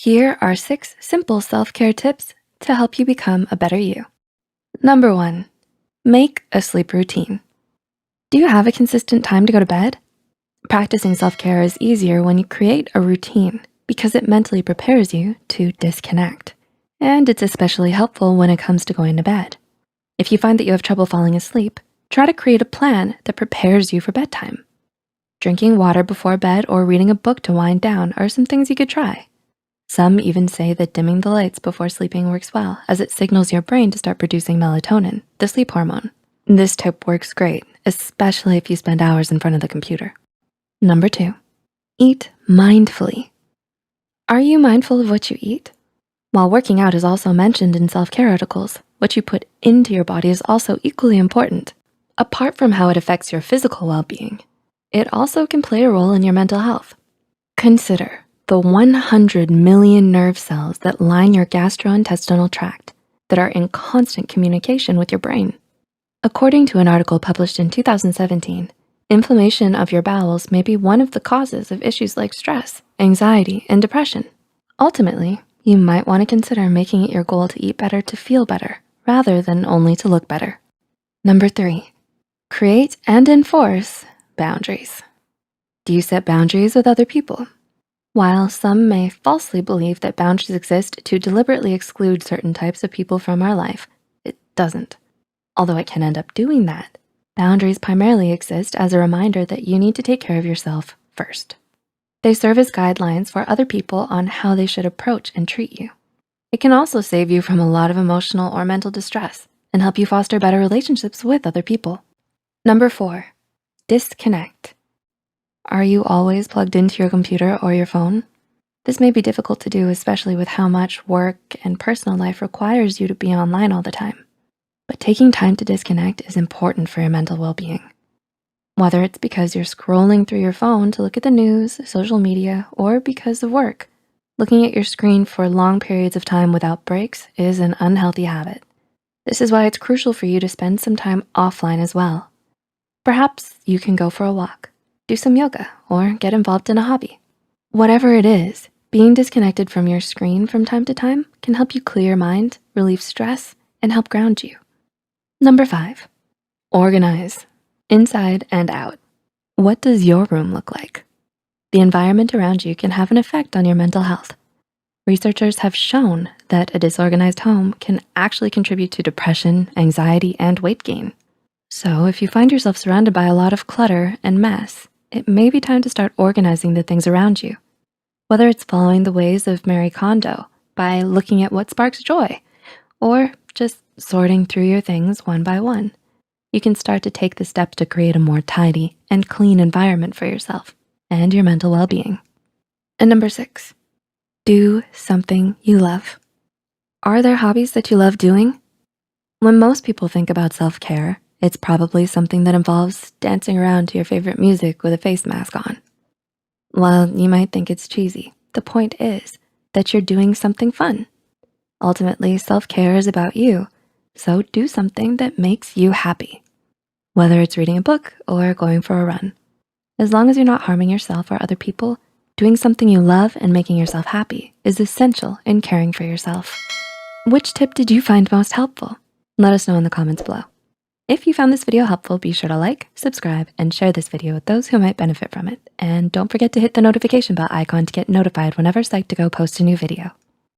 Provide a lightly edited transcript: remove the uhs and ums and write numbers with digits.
Here are 6 simple self-care tips to help you become a better you. Number 1, make a sleep routine. Do you have a consistent time to go to bed? Practicing self-care is easier when you create a routine because it mentally prepares you to disconnect. And it's especially helpful when it comes to going to bed. If you find that you have trouble falling asleep, try to create a plan that prepares you for bedtime. Drinking water before bed or reading a book to wind down are some things you could try. Some even say that dimming the lights before sleeping works well, as it signals your brain to start producing melatonin, the sleep hormone. This tip works great, especially if you spend hours in front of the computer. Number 2, eat mindfully. Are you mindful of what you eat? While working out is also mentioned in self-care articles, what you put into your body is also equally important. Apart from how it affects your physical well-being, it also can play a role in your mental health. Consider the 100 million nerve cells that line your gastrointestinal tract that are in constant communication with your brain. According to an article published in 2017, inflammation of your bowels may be one of the causes of issues like stress, anxiety, and depression. Ultimately, you might want to consider making it your goal to eat better to feel better, rather than only to look better. Number 3, create and enforce boundaries. Do you set boundaries with other people? While some may falsely believe that boundaries exist to deliberately exclude certain types of people from our life, it doesn't. Although it can end up doing that, boundaries primarily exist as a reminder that you need to take care of yourself first. They serve as guidelines for other people on how they should approach and treat you. It can also save you from a lot of emotional or mental distress and help you foster better relationships with other people. Number 4, disconnect. Are you always plugged into your computer or your phone? This may be difficult to do, especially with how much work and personal life requires you to be online all the time. But taking time to disconnect is important for your mental well-being. Whether it's because you're scrolling through your phone to look at the news, social media, or because of work, looking at your screen for long periods of time without breaks is an unhealthy habit. This is why it's crucial for you to spend some time offline as well. Perhaps you can go for a walk, do some yoga, or get involved in a hobby. Whatever it is, being disconnected from your screen from time to time can help you clear your mind, relieve stress, and help ground you. Number 5, organize, inside and out. What does your room look like? The environment around you can have an effect on your mental health. Researchers have shown that a disorganized home can actually contribute to depression, anxiety, and weight gain. So if you find yourself surrounded by a lot of clutter and mess, it may be time to start organizing the things around you. Whether it's following the ways of Marie Kondo by looking at what sparks joy, or just sorting through your things one by one, you can start to take the steps to create a more tidy and clean environment for yourself and your mental well-being. And number 6, do something you love. Are there hobbies that you love doing? When most people think about self-care, it's probably something that involves dancing around to your favorite music with a face mask on. While you might think it's cheesy, the point is that you're doing something fun. Ultimately, self-care is about you, so do something that makes you happy. Whether it's reading a book or going for a run. As long as you're not harming yourself or other people, doing something you love and making yourself happy is essential in caring for yourself. Which tip did you find most helpful? Let us know in the comments below. If you found this video helpful, be sure to like, subscribe, and share this video with those who might benefit from it. And don't forget to hit the notification bell icon to get notified whenever Psych2Go posts a new video.